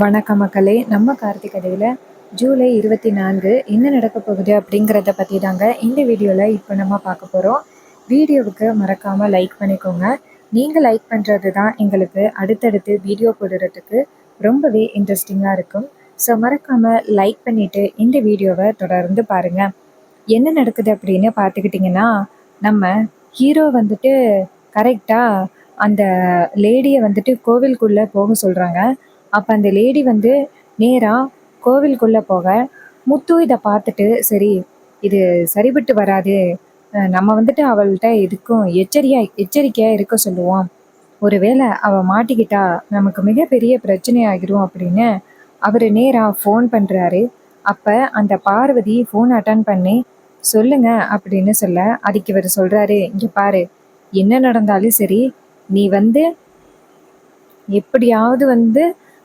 வணக்கம் மக்களே. நம்ம கார்த்திகதையில் ஜூலை 24 என்ன நடக்க போகுது அப்படிங்கிறத பற்றி தாங்க இந்த வீடியோவில் இப்போ நம்ம பார்க்க போகிறோம். வீடியோவுக்கு மறக்காமல் லைக் பண்ணிக்கோங்க. நீங்கள் லைக் பண்ணுறது தான் எங்களுக்கு அடுத்தடுத்து வீடியோ போடுறதுக்கு ரொம்பவே இன்ட்ரெஸ்டிங்காக இருக்கும். ஸோ மறக்காமல் லைக் பண்ணிவிட்டு இந்த வீடியோவை தொடர்ந்து பாருங்கள். என்ன நடக்குது அப்படின்னு பார்த்துக்கிட்டிங்கன்னா, நம்ம ஹீரோ வந்துட்டு கரெக்டாக அந்த லேடியை வந்துட்டு கோவிலுக்குள்ளே போக சொல்கிறாங்க. அப்போ அந்த லேடி வந்து நேராக கோவிலுக்குள்ளே போக, முத்து இதை பார்த்துட்டு சரி இது சரிபட்டு வராது, நம்ம வந்துட்டு அவள்கிட்ட எதுக்கும் எச்சரிக்கையாக இருக்க சொல்லுவோம், ஒருவேளை அவள் மாட்டிக்கிட்டா நமக்கு மிகப்பெரிய பிரச்சனை ஆகிரும் அப்படின்னு அவர் நேராக ஃபோன் பண்ணுறாரு. அப்போ அந்த பார்வதி ஃபோன் அட்டன் பண்ணி சொல்லுங்க அப்படின்னு சொல்ல, அதுக்கு இவர் சொல்கிறாரு, இங்கே பாரு, என்ன நடந்தாலும் சரி நீ வந்து எப்படியாவது வந்து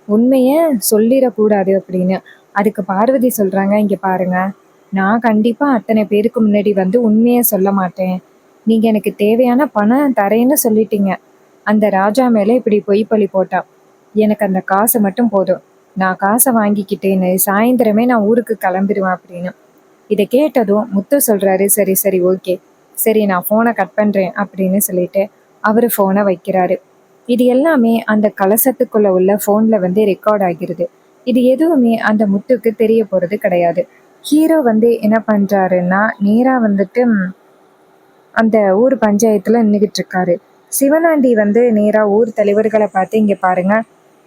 உண்மையை சொல்லிடக்கூடாது அப்படின்னு. அதுக்கு பார்வதி சொல்கிறாங்க, இங்கே பாருங்க, நான் கண்டிப்பாக அத்தனை பேருக்கு முன்னாடி வந்து உண்மையை சொல்ல மாட்டேன். நீங்கள் எனக்கு தேவையான பணம் தரேன்னு சொல்லிட்டீங்க. அந்த ராஜா மேலே இப்படி பொய் பழி போட்டா எனக்கு அந்த காசு மட்டும் போதும். நான் காசை வாங்கிக்கிட்டேன்னு சாயந்தரமே நான் ஊருக்கு கிளம்பிடுவேன் அப்படின்னு. இதை கேட்டதும் முத்து சொல்கிறாரு, சரி சரி ஓகே, சரி நான் ஃபோனை கட் பண்ணுறேன் அப்படின்னு சொல்லிட்டு அவர் ஃபோனை வைக்கிறாரு. இது எல்லாமே அந்த கலசத்துக்குள்ள உள்ள ஃபோனில் வந்து ரெக்கார்ட் ஆகிருது. இது எதுவுமே அந்த முத்துக்கு தெரிய போகிறது கிடையாது. ஹீரோ வந்து என்ன பண்ணுறாருன்னா, நேராக வந்துட்டு அந்த ஊர் பஞ்சாயத்தில் நின்றுக்கிட்டு இருக்காரு. சிவனாண்டி வந்து நேராக ஊர் தலைவர்களை பார்த்து, இங்கே பாருங்க,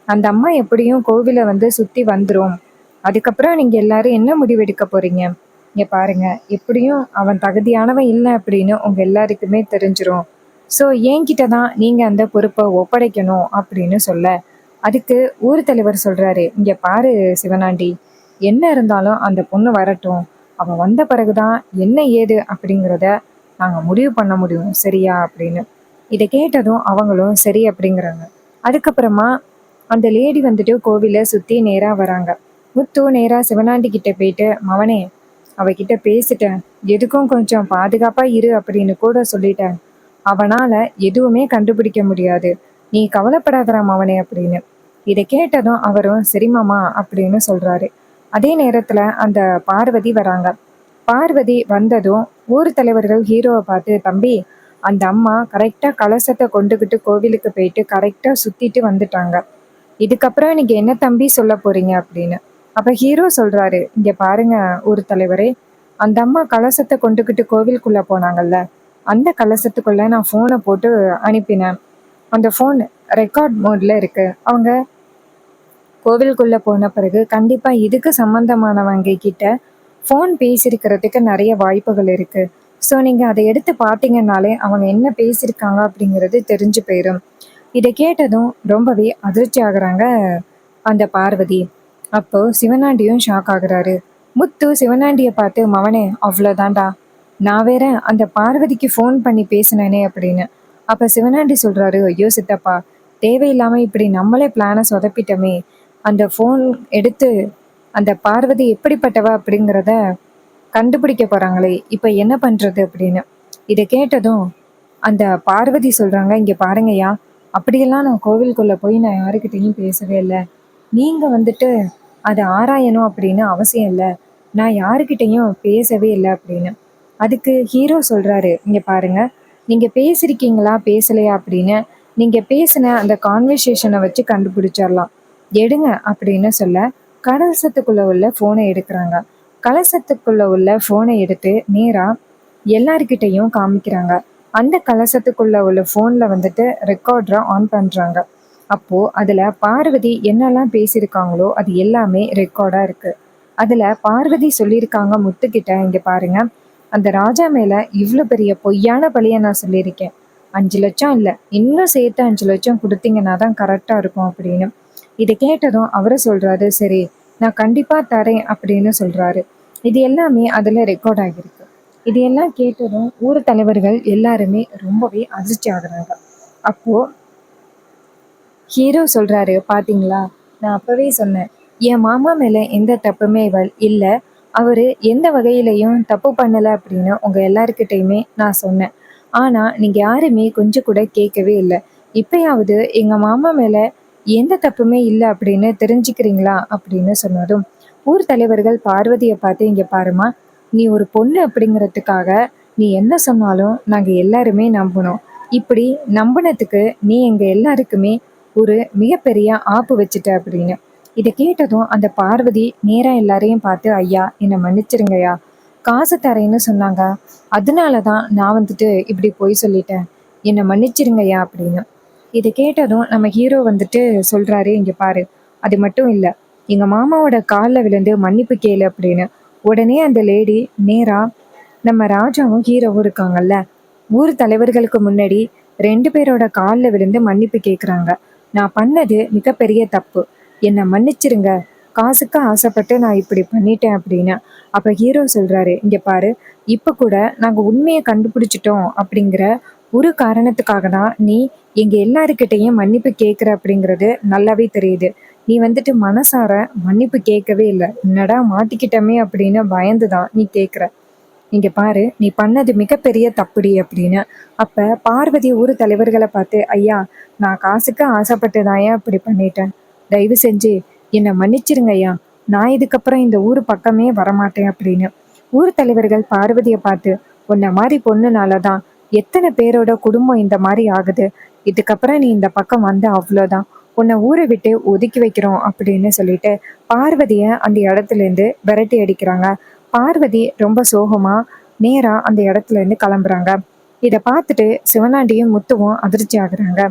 அந்த அம்மா எப்படியும் கோவிலை வந்து சுற்றி வந்துடும், அதுக்கப்புறம் நீங்கள் எல்லாரும் என்ன முடிவெடுக்க போகிறீங்க, இங்கே பாருங்க, எப்படியும் அவன் தகுதியானவன் இல்லை அப்படின்னு உங்கள் எல்லாருக்குமே தெரிஞ்சிரும். ஸோ என்கிட்ட தான் நீங்கள் அந்த பொறுப்பை ஒப்படைக்கணும் அப்படின்னு சொல்ல, அதுக்கு ஊர் தலைவர் சொல்கிறாரு, இங்கே பாரு சிவனாண்டி, என்ன இருந்தாலும் அந்த பொண்ணு வரட்டும், அவன் வந்த பிறகுதான் என்ன ஏது அப்படிங்கிறத நாங்கள் முடிவு பண்ண முடியும், சரியா அப்படின்னு. இதை கேட்டதும் அவங்களும் சரி அப்படிங்கிறாங்க. அதுக்கப்புறமா அந்த லேடி வந்துட்டு கோவிலை சுற்றி நேராக வராங்க. முத்து நேராக சிவனாண்டி கிட்ட போயிட்டு, மவனே அவகிட்ட பேசிட்டேன், எதுக்கும் கொஞ்சம் பாதுகாப்பாக இரு அப்படின்னு கூட சொல்லிட்டேன், அவனால் எதுவுமே கண்டுபிடிக்க முடியாது, நீ கவலைப்படாதடா மவனே அப்படின்னு. இதை கேட்டதும் அவரும் சரிமாமா அப்படின்னு சொல்கிறாரு. அதே நேரத்தில் அந்த பார்வதி வராங்க. பார்வதி வந்ததும் ஊர் தலைவர்கள் ஹீரோவை பார்த்து, தம்பி, அந்த அம்மா கரெக்டாக கலசத்தை கொண்டுக்கிட்டு கோவிலுக்கு போயிட்டு கரெக்டாக சுற்றிட்டு வந்துட்டாங்க, இதுக்கப்புறம் நீங்கள் என்ன தம்பி சொல்ல போகிறீங்க அப்படின்னு. அப்போ ஹீரோ சொல்கிறாரு, இங்கே பாருங்க ஊர் தலைவரே, அந்த அம்மா கலசத்தை கொண்டுக்கிட்டு கோவிலுக்குள்ளே போனாங்கல்ல, அந்த கலசத்துக்குள்ளே நான் ஃபோனை போட்டு அனுப்பினேன். அந்த ஃபோன் ரெக்கார்ட் மோடில் இருக்குது. அவங்க கோவிலுக்குள்ளே போன பிறகு கண்டிப்பாக இதுக்கு சம்மந்தமானவங்க கிட்ட ஃபோன் பேசியிருக்கிறதுக்கு நிறைய வாய்ப்புகள் இருக்குது. ஸோ நீங்கள் அதை எடுத்து பார்த்தீங்கன்னாலே அவங்க என்ன பேசியிருக்காங்க அப்படிங்கிறது தெரிஞ்சு போயிடும். இதை கேட்டதும் ரொம்பவே அதிர்ச்சி ஆகுறாங்க அந்த பார்வதி. அப்போது சிவனாண்டியும் ஷாக் ஆகுறாரு. முத்து சிவனாண்டியை பார்த்து, மவனே அவ்வளோதான்டா, நான் வேற அந்த பார்வதிக்கு ஃபோன் பண்ணி பேசினேனே அப்படின்னு. அப்போ சிவனாண்டி சொல்கிறாரு, ஐயோ சித்தப்பா, தேவையில்லாமல் இப்படி நம்மளே பிளானை சொதப்பிட்டோமே, அந்த ஃபோன் எடுத்து அந்த பார்வதி எப்படிப்பட்டவ அப்படிங்கிறத கண்டுபிடிக்க போகிறாங்களே, இப்போ என்ன பண்ணுறது அப்படின்னு. இதை கேட்டதும் அந்த பார்வதி சொல்கிறாங்க, இங்கே பாருங்கய்யா, அப்படியெல்லாம் நான் கோவிலுக்குள்ளே போய் நான் யாருக்கிட்டையும் பேசவே இல்லை, நீங்கள் வந்துட்டு அதை ஆராயணும் அப்படின்னு அவசியம் இல்லை, நான் யாருக்கிட்டையும் பேசவே இல்லை அப்படின்னு. அதுக்கு ஹீரோ சொல்கிறாரு, இங்கே பாருங்கள், நீங்கள் பேசியிருக்கீங்களா பேசலையா அப்படின்னு நீங்கள் பேசின அந்த கான்வர்சேஷனை வச்சு கண்டுபிடிச்சிடலாம், எடுங்க அப்படின்னு சொல்ல கலசத்துக்குள்ளே உள்ள ஃபோனை எடுக்கிறாங்க. கலசத்துக்குள்ளே உள்ள ஃபோனை எடுத்து நேராக எல்லாருக்கிட்டையும் காமிக்கிறாங்க. அந்த கலசத்துக்குள்ளே உள்ள ஃபோனில் வந்துட்டு ரெக்கார்டரை ஆன் பண்ணுறாங்க. அப்போது அதில் பார்வதி என்னெல்லாம் பேசியிருக்காங்களோ அது எல்லாமே ரெக்கார்டாக இருக்குது. அதில் பார்வதி சொல்லியிருக்காங்க முத்துக்கிட்ட, இங்கே பாருங்கள், அந்த ராஜா மேலே இவ்வளோ பெரிய பொய்யான பழியை நான் சொல்லியிருக்கேன், 5 லட்சம் இல்லை, இன்னும் சேர்த்து 5 லட்சம் கொடுத்தீங்கன்னா தான் கரெக்டாக இருக்கும் அப்படின்னு. இதை கேட்டதும் அவரை சொல்கிறாரு, சரி நான் கண்டிப்பாக தரேன் அப்படின்னு சொல்கிறாரு. இது எல்லாமே அதில் ரெக்கார்ட் ஆகியிருக்கு. இது எல்லாம் கேட்டதும் ஊர் தலைவர்கள் எல்லாருமே ரொம்பவே அதிர்ச்சி ஆகுறாங்க. அப்போது ஹீரோ சொல்கிறாரு, பார்த்தீங்களா, நான் அப்போவே சொன்னேன், என் மாமா மேலே எந்த தப்புமே இல்லை, அவர் எந்த வகையிலையும் தப்பு பண்ணலை அப்படின்னு உங்கள் எல்லாருக்கிட்டையுமே நான் சொன்னேன். ஆனால் நீங்கள் யாருமே கொஞ்சம் கூட கேட்கவே இல்லை. இப்போயாவது எங்கள் மாமா மேலே எந்த தப்புமே இல்லை அப்படின்னு தெரிஞ்சுக்கிறீங்களா அப்படின்னு சொன்னதும் ஊர் தலைவர்கள் பார்வதியை பார்த்து, இங்க பாருமா, நீ ஒரு பொண்ணு அப்படிங்கிறதுக்காக நீ என்ன சொன்னாலும் நாங்க எல்லாருமே நம்பணும். இப்படி நம்பினதுக்கு நீ எங்க எல்லாருக்குமே ஒரு மிகப்பெரிய ஆப்பு வச்சுட்ட அப்படின்னு. இதை கேட்டதும் அந்த பார்வதி நேரா எல்லாரையும் பார்த்து, ஐயா என்னை மன்னிச்சிருங்கய்யா, காசு தரேன்னு சொன்னாங்க, அதனால தான் நான் வந்துட்டு இப்படி பொய் சொல்லிட்டேன், என்னை மன்னிச்சிருங்கய்யா அப்படின்னு. இதை கேட்டதும் நம்ம ஹீரோ வந்துட்டு சொல்றாரு, இங்க பாரு, அது மட்டும் இல்ல, எங்க மாமாவோட காலில் விழுந்து மன்னிப்பு கேளு அப்படின்னு. உடனே அந்த லேடி நேரா நம்ம ராஜாவும் ஹீரோவும் இருக்காங்கல்ல, ஊர் தலைவர்களுக்கு முன்னாடி 2 பேரோட காலில் விழுந்து மன்னிப்பு கேட்குறாங்க. நான் பண்ணது மிகப்பெரிய தப்பு, என்னை மன்னிச்சிருங்க, காசுக்கு ஆசைப்பட்டு நான் இப்படி பண்ணிட்டேன் அப்படின்னு. அப்ப ஹீரோ சொல்றாரு, இங்க பாரு, இப்ப கூட நாங்க உண்மையை கண்டுபிடிச்சிட்டோம் அப்படிங்கிற ஒரு காரணத்துக்காக தான் நீ எங்க எல்லாருக்கிட்டையும் மன்னிப்பு கேட்குற அப்படிங்கிறது நல்லாவே தெரியுது. நீ வந்துட்டு மனசார மன்னிப்பு கேட்கவே இல்லை, என்னடா மாட்டிக்கிட்டமே அப்படின்னு பயந்து தான் நீ கேட்குற. இங்க பாரு, நீ பண்ணது மிகப்பெரிய தப்புடி அப்படின்னு. அப்ப பார்வதி ஊர் தலைவர்களை பார்த்து, ஐயா நான் காசுக்கு ஆசைப்பட்டு தான் ஏன் இப்படி பண்ணிட்டேன், தயவு செஞ்சு என்னை மன்னிச்சிருங்க ஐயா, நான் இதுக்கப்புறம் இந்த ஊர் பக்கமே வரமாட்டேன் அப்படின்னு. ஊர் தலைவர்கள் பார்வதியை பார்த்து, உன்னை மாதிரி பொண்ணுனால தான் எத்தனை பேரோட குடும்பம் இந்த மாதிரி ஆகுது, இதுக்கப்புறம் நீ இந்த பக்கம் வந்த அவ்வளோதான், உன்னை ஊரை விட்டு ஒதுக்கி வைக்கிறோம் அப்படின்னு சொல்லிட்டு பார்வதியை அந்த இடத்துல இருந்து விரட்டி அடிக்கிறாங்க. பார்வதி ரொம்ப சோகமா நேரா அந்த இடத்துல இருந்து கிளம்புறாங்க. இதை பார்த்துட்டு சிவனாண்டியும் முத்துவும் அதிர்ச்சி ஆகுறாங்க.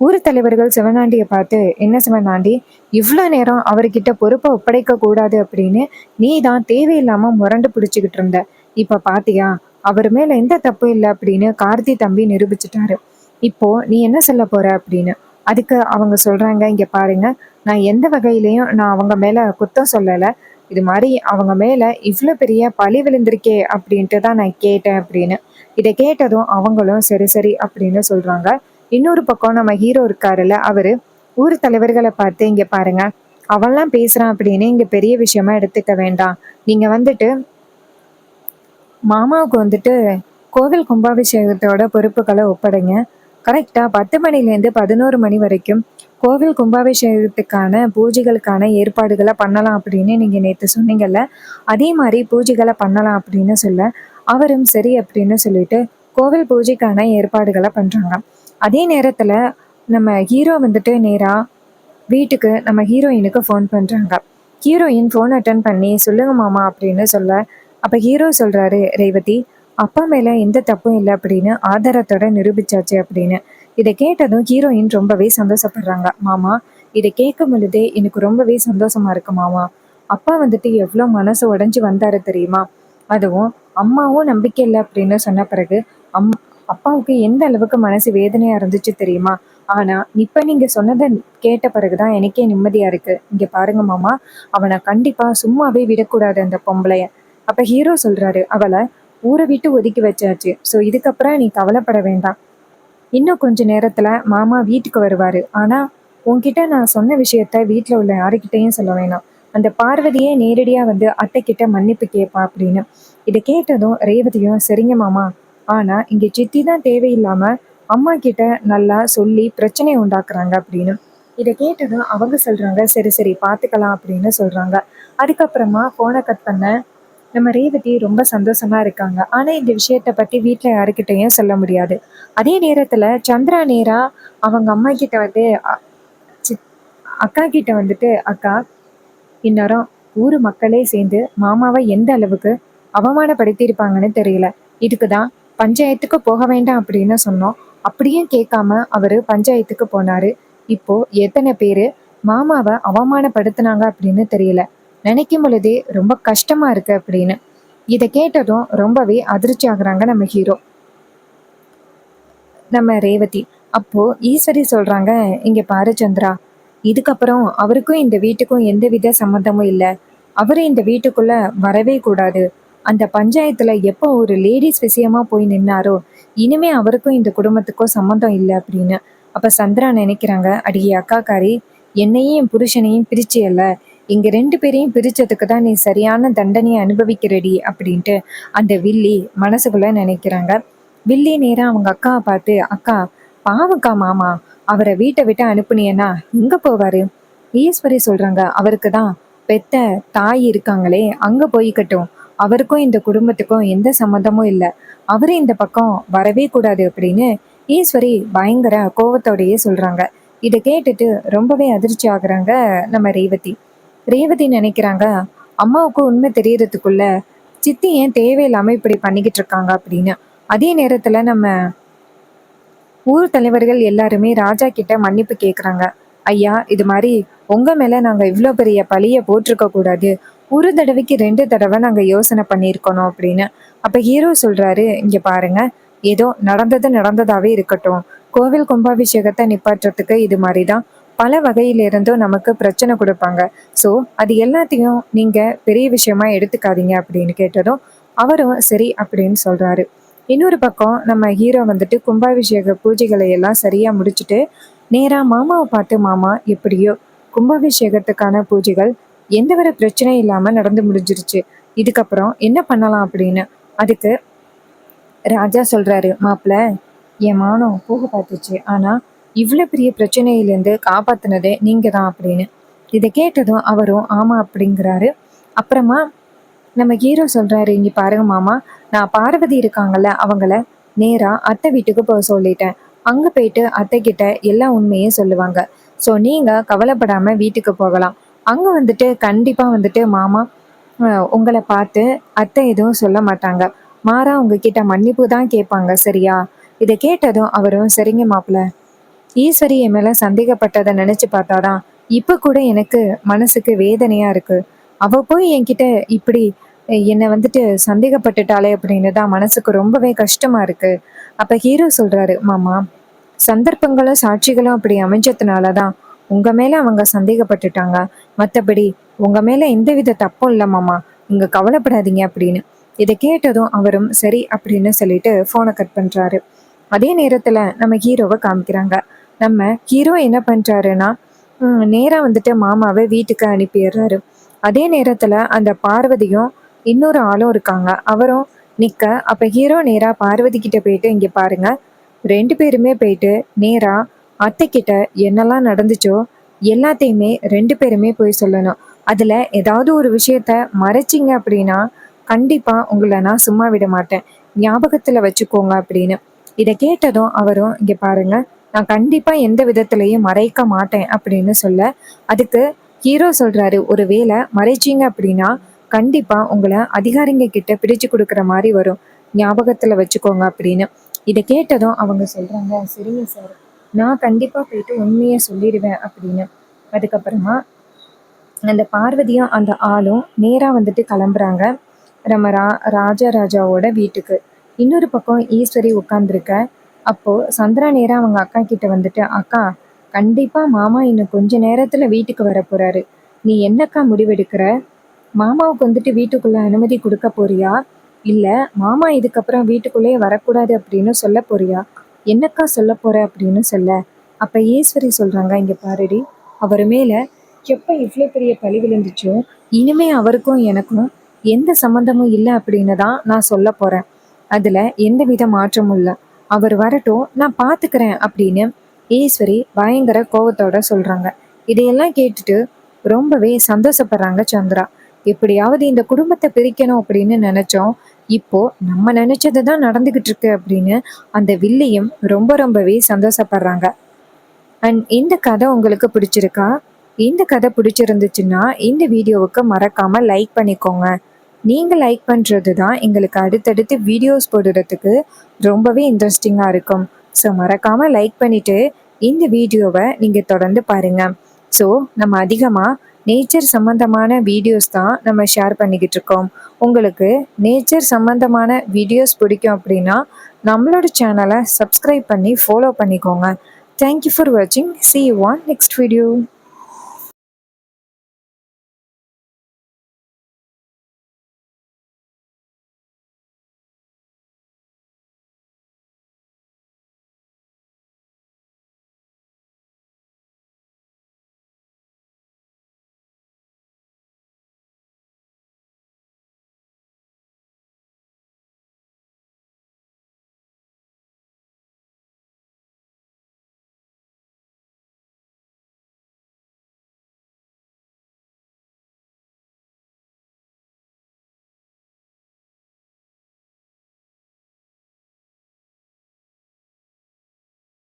ஊர் தலைவர்கள் சிவனாண்டியை பார்த்து, என்ன சிவனாண்டி, இவ்வளோ நேரம் அவர்கிட்ட பொறுப்பை ஒப்படைக்க கூடாது அப்படின்னு நீ தான் தேவையில்லாம முரண்டு பிடிச்சிக்கிட்டு இருந்த, இப்ப பாத்தியா அவர் மேல எந்த தப்பு இல்லை அப்படின்னு கார்த்தி தம்பி நிரூபிச்சிட்டாரு, இப்போ நீ என்ன சொல்ல போற அப்படின்னு. அதுக்கு அவங்க சொல்றாங்க, இங்க பாருங்க, நான் எந்த வகையிலையும் நான் அவங்க மேல குத்தம் சொல்லலை, இது மாதிரி அவங்க மேல இவ்வளோ பெரிய பழி விழுந்திருக்கே அப்படின்ட்டு தான் நான் கேட்டேன் அப்படின்னு. இதை கேட்டதும் அவங்களும் சரி சரி அப்படின்னு சொல்றாங்க. இன்னொரு பக்கம் நம்ம ஹீரோ இருக்காருல்ல, அவரு ஊர் தலைவர்களை பார்த்து, இங்க பாருங்க, அவன்லாம் பேசுறான் அப்படின்னு இங்க பெரிய விஷயமா எடுத்துக்க வேண்டாம், நீங்க வந்துட்டு மாமாவுக்கு வந்துட்டு கோவில் கும்பாபிஷேகத்தோட பொறுப்புகளை ஒப்படைங்க. கரெக்டாக 10 மணிலேருந்து 11 மணி வரைக்கும் கோவில் கும்பாபிஷேகத்துக்கான பூஜைகளுக்கான ஏற்பாடுகளை பண்ணலாம் அப்படின்னு நீங்கள் நேற்று சொன்னீங்கல்ல, அதே மாதிரி பூஜைகளை பண்ணலாம் அப்படின்னு சொல்ல அவரும் சரி அப்படின்னு சொல்லிட்டு கோவில் பூஜைக்கான ஏற்பாடுகளை பண்ணுறாங்க. அதே நேரத்தில் நம்ம ஹீரோ வந்துட்டு நேராக வீட்டுக்கு நம்ம ஹீரோயினுக்கு ஃபோன் பண்ணுறாங்க. ஹீரோயின் ஃபோன் அட்டன் பண்ணி, சொல்லுங்க மாமா அப்படின்னு சொல்ல, அப்போ ஹீரோ சொல்கிறாரு, ரேவதி அப்பா மேலே எந்த தப்பும் இல்லை அப்படின்னு ஆதாரத்தோட நிரூபிச்சாச்சு அப்படின்னு. இதை கேட்டதும் ஹீரோயின் ரொம்பவே சந்தோஷப்படுறாங்க. மாமா, இதை கேட்கும் பொழுதே எனக்கு ரொம்பவே சந்தோஷமா இருக்கு மாமா, அப்பா வந்துட்டு எவ்வளோ மனசு உடைஞ்சு வந்தாரு தெரியுமா, அதுவும் அம்மாவும் நம்பிக்கை இல்லை அப்படின்னு சொன்ன பிறகு அம் அப்பாவுக்கு எந்த அளவுக்கு மனசு வேதனையா இருந்துச்சு தெரியுமா. ஆனா இப்ப நீங்க சொன்னதை கேட்ட பிறகுதான் எனக்கே நிம்மதியா இருக்கு. இங்க பாருங்க மாமா, அவனை கண்டிப்பா சும்மாவே விடக்கூடாது அந்த பொம்பளைய. அப்ப ஹீரோ சொல்றாரு, அவளை ஊரை விட்டு ஒதுக்கி வச்சாச்சு, ஸோ இதுக்கப்புறம் நீ கவலைப்பட வேண்டாம், இன்னும் கொஞ்ச நேரத்துல மாமா வீட்டுக்கு வருவாரு, ஆனா உன்கிட்ட நான் சொன்ன விஷயத்த வீட்டுல உள்ள யாருக்கிட்டையும் சொல்ல வேணாம், அந்த பார்வதியே நேரடியா வந்து அத்தை கிட்ட மன்னிப்பு கேட்பா அப்படின்னு. இதை கேட்டதும் ரேவதியும், சரிங்க மாமா, ஆனா இங்க சித்தி தான் தேவையில்லாம அம்மா கிட்ட நல்லா சொல்லி பிரச்சனையை உண்டாக்குறாங்க அப்படின்னு. இதை கேட்டதும் அவங்க சொல்றாங்க, சரி சரி பார்த்துக்கலாம் அப்படின்னு சொல்றாங்க. அதுக்கப்புறமா போனை கட் பண்ண நம்ம ரேவதி ரொம்ப சந்தோஷமா இருக்காங்க. ஆனா இந்த விஷயத்த பத்தி வீட்டுல யாருக்கிட்டையும் சொல்ல முடியாது. அதே நேரத்துல சந்திரா நேரா அவங்க அம்மா கிட்ட வந்து சித்- அக்கா கிட்ட வந்துட்டு, அக்கா, இந்நேரம் ஊர் மக்களே சேர்ந்து மாமாவை எந்த அளவுக்கு அவமானப்படுத்தியிருப்பாங்கன்னு தெரியல, இதுக்கு தான் பஞ்சாயத்துக்கு போக வேண்டாம் அப்படின்னு சொன்னோம், அப்படியும் கேட்காம அவரு பஞ்சாயத்துக்கு போனாரு, இப்போ எத்தனை பேரு மாமாவை அவமானப்படுத்தினாங்க அப்படின்னு தெரியல, நினைக்கும் பொழுதே ரொம்ப கஷ்டமா இருக்கு அப்படின்னு. இதை கேட்டதும் ரொம்பவே அதிர்ச்சி ஆகுறாங்க நம்ம ஹீரோ, நம்ம ரேவதி. அப்போ ஈஸ்வரி சொல்றாங்க, இங்க பாரு சந்திரா, இதுக்கப்புறம் அவருக்கும் இந்த வீட்டுக்கும் எந்தவித சம்மந்தமும் இல்லை, அவரு இந்த வீட்டுக்குள்ள வரவே கூடாது, அந்த பஞ்சாயத்துல எப்போ ஒரு லேடிஸ் விஷயமா போய் நின்னாரோ இனிமே அவருக்கும் இந்த குடும்பத்துக்கும் சம்மந்தம் இல்லை அப்படின்னு. அப்ப சந்திரா நினைக்கிறாங்க, அடியே அக்காக்காரி, என்னையும் என் புருஷனையும் பிரிச்சியல்ல, இங்க 2 பேரையும் பிரிச்சதுக்கு தான் நீ சரியான தண்டனையை அனுபவிக்கிறடி அப்படின்ட்டு அந்த வில்லி மனசுக்குள்ள நினைக்கிறாங்க. வில்லி நேரா அவங்க அக்காவை பார்த்து, அக்கா பாவக்கா மாமா, அவரை வீட்டை விட்டு அனுப்புனியன்னா எங்க போவாரு? ஈஸ்வரி சொல்றாங்க, அவருக்கு தான் பெத்த தாய் இருக்காங்களே, அங்க போய்க்கட்டும். அவருக்கும் இந்த குடும்பத்துக்கும் எந்த சம்மந்தமும் இல்ல. அவரு இந்த பக்கம் வரவே கூடாது அப்படின்னு ஈஸ்வரி பயங்கர கோவத்தோடயே சொல்றாங்க. இதை கேட்டுட்டு ரொம்பவே அதிர்ச்சி ஆகுறாங்க நம்ம ரேவதி. ரேவதி நினைக்கிறாங்க, அம்மாவுக்கு உண்மை தெரியறதுக்குள்ள சித்தி ஏன் தேவையில்லாம இப்படி பண்ணிக்கிட்டு இருக்காங்க அப்படின்னு. அதே நேரத்துல நம்ம ஊர் தலைவர்கள் எல்லாருமே ராஜா கிட்ட மன்னிப்பு கேக்குறாங்க. ஐயா, இது மாதிரி உங்க மேல நாங்க இவ்ளோ பெரிய பழிய போட்டிருக்க கூடாது. ஒரு தடவைக்கு 2 தடவை நாங்க யோசனை பண்ணியிருக்கணும் அப்படின்னு. அப்ப ஹீரோ சொல்றாரு, இங்க பாருங்க, ஏதோ நடந்தது நடந்ததாவே இருக்கட்டும். கோவில் கும்பாபிஷேகத்தை நிப்பாட்டுறதுக்கு இது மாதிரிதான் பல வகையிலிருந்தும் நமக்கு பிரச்சனை கொடுப்பாங்க. ஸோ அது எல்லாத்தையும் நீங்க பெரிய விஷயமா எடுத்துக்காதீங்க அப்படின்னு கேட்டதும் அவரும் சரி அப்படின்னு சொல்றாரு. இன்னொரு பக்கம் நம்ம ஹீரோ வந்துட்டு கும்பாபிஷேக பூஜைகளை எல்லாம் சரியா முடிச்சுட்டு நேரா மாமாவை பார்த்து, மாமா எப்படியோ கும்பாபிஷேகத்துக்கான பூஜைகள் எந்த ஒரு பிரச்சனையும் இல்லாம நடந்து முடிஞ்சிருச்சு. இதுக்கப்புறம் என்ன பண்ணலாம் அப்படின்னு. அதுக்கு ராஜா சொல்றாரு, மாப்பிள்ள, என் மானம் போக பார்த்துச்சு. ஆனா இவ்வளவு பெரிய பிரச்சனையிலேருந்து காப்பாத்துனதே நீங்க தான் அப்படின்னு. இதை கேட்டதும் அவரும் ஆமா அப்படிங்கிறாரு. அப்புறமா நம்ம ஹீரோ சொல்றாரு, இங்க பாருங்க மாமா, நான் பார்வதி இருக்காங்கல்ல, அவங்கள நேரா அத்தை வீட்டுக்கு போக சொல்லிட்டேன். அங்க போயிட்டு அத்தை கிட்ட எல்லா உண்மையும் சொல்லுவாங்க. ஸோ நீங்க கவலைப்படாம வீட்டுக்கு போகலாம். அங்க வந்துட்டு கண்டிப்பா வந்துட்டு மாமா உங்களை பார்த்து அத்தை எதுவும் சொல்ல மாட்டாங்க. மாறா உங்ககிட்ட மன்னிப்பு தான் கேட்பாங்க, சரியா? இதை கேட்டதும் அவரும் சரிங்க மாப்பிள்ள. ஈஸ்வரி என் மேல சந்தேகப்பட்டதை நினைச்சு பார்த்தாதான் இப்ப கூட எனக்கு மனசுக்கு வேதனையா இருக்கு. அவ போய் என்கிட்ட இப்படி என்னை வந்துட்டு சந்தேகப்பட்டுட்டாளே அப்படின்னு தான் மனசுக்கு ரொம்பவே கஷ்டமா இருக்கு. அப்ப ஹீரோ சொல்றாரு, மாமா, சந்தர்ப்பங்களும் சாட்சிகளும் அப்படி அமைஞ்சதுனாலதான் உங்க மேல அவங்க சந்தேகப்பட்டுட்டாங்க. மத்தபடி உங்க மேல எந்தவித தப்பும் இல்ல மாமா, நீங்க கவலைப்படாதீங்க அப்படின்னு. இதை கேட்டதும் அவரும் சரி அப்படின்னு சொல்லிட்டு போனை கட் பண்றாரு. அதே நேரத்துல நம்ம ஹீரோவை காமிக்கிறாங்க. நம்ம ஹீரோ என்ன பண்றாருன்னா நேரா வந்துட்டு மாமாவை வீட்டுக்கு அனுப்பிடுறாரு. அதே நேரத்துல அந்த பார்வதியும் இன்னொரு ஆளும் இருக்காங்க. அவரும் நிக்க, அப்ப ஹீரோ நேரா பார்வதி கிட்ட போயிட்டு, இங்க பாருங்க, 2 பேருமே போயிட்டு நேரா அத்தை கிட்ட என்னெல்லாம் நடந்துச்சோ எல்லாத்தையுமே 2 பேருமே போய் சொல்லணும். அதுல ஏதாவது ஒரு விஷயத்த மறைச்சிங்க அப்படின்னா கண்டிப்பா உங்களை நான் சும்மா விட மாட்டேன், ஞாபகத்துல வச்சுக்கோங்க அப்படின்னு. இதை கேட்டதும் அவரும், இங்க பாருங்க, நான் கண்டிப்பா எந்த விதத்திலையும் மறைக்க மாட்டேன் அப்படின்னு சொல்ல, அதுக்கு ஹீரோ சொல்றாரு, ஒரு வேளை மறைச்சிங்க அப்படின்னா கண்டிப்பா உங்களை அதிகாரிங்க கிட்ட பிரிச்சு கொடுக்குற மாதிரி வரும், ஞாபகத்துல வச்சுக்கோங்க அப்படின்னு. இதை கேட்டதும் அவங்க சொல்றாங்க, சரிங்க சார், நான் கண்டிப்பா போயிட்டு உண்மையை சொல்லிடுவேன் அப்படின்னு. அதுக்கப்புறமா அந்த பார்வதியும் அந்த ஆளும் நேரா வந்துட்டு கிளம்புறாங்க நம்ம ராஜாவோட வீட்டுக்கு. இன்னொரு பக்கம் ஈஸ்வரி உட்காந்துருக்க. அப்போ சந்திரா நேரா அவங்க அக்கா கிட்ட வந்துட்டு, அக்கா, கண்டிப்பா மாமா இன்னும் கொஞ்ச நேரத்துல வீட்டுக்கு வர போறாரு. நீ என்னக்கா முடிவெடுக்கிற? மாமாவுக்கு வந்துட்டு வீட்டுக்குள்ள அனுமதி கொடுக்க போறியா, இல்ல மாமா இதுக்கப்புறம் வீட்டுக்குள்ளேயே வரக்கூடாது அப்படின்னு சொல்ல போறியா? என்னக்கா சொல்ல போற அப்படின்னு சொல்ல. அப்ப ஈஸ்வரி சொல்றாங்க, இங்க பாருடி, அவர் மேல எப்ப இவ்வளவு பெரிய பழி விழுந்துச்சோ இனிமே அவருக்கும் எனக்கும் எந்த சம்மந்தமும் இல்லை அப்படின்னு தான் நான் சொல்ல போறேன். அதுல எந்த வித மாற்றமும் இல்லை. அவர் வரட்டும், நான் பாத்துக்கிறேன் அப்படின்னு ஈஸ்வரி பயங்கர கோவத்தோட சொல்றாங்க. இதையெல்லாம் கேட்டுட்டு ரொம்பவே சந்தோஷப்படுறாங்க சந்திரா. எப்படியாவது இந்த குடும்பத்தை பிரிக்கணும் அப்படின்னு நினைச்சோம், இப்போ நம்ம நினைச்சதுதான் நடந்துகிட்டு இருக்கு அப்படின்னு அந்த வில்லியும் ரொம்பவே சந்தோஷப்படுறாங்க. அண்ட் இந்த கதை உங்களுக்கு பிடிச்சிருக்கா? இந்த கதை பிடிச்சிருந்துச்சுன்னா இந்த வீடியோவுக்கு மறக்காம லைக் பண்ணிக்கோங்க. நீங்க லைக் பண்றது தான் எங்களுக்கு அடுத்தடுத்து வீடியோஸ் போடுறதுக்கு ரொம்பவே இன்ட்ரெஸ்டிங்கா இருக்கும். ஸோ மறக்காம லைக் பண்ணிட்டு இந்த வீடியோவை நீங்க தொடர்ந்து பாருங்க. ஸோ நம்ம அதிகமா நேச்சர் சம்பந்தமான வீடியோஸ் தான் நம்ம ஷேர் பண்ணிக்கிட்டு இருக்கோம். உங்களுக்கு நேச்சர் சம்பந்தமான வீடியோஸ் பிடிக்கும் அப்படின்னா நம்மளோட சேனலை சப்ஸ்கிரைப் பண்ணி ஃபாலோ பண்ணிக்கோங்க. தேங்க்யூ ஃபார் வாட்சிங். See you on next video.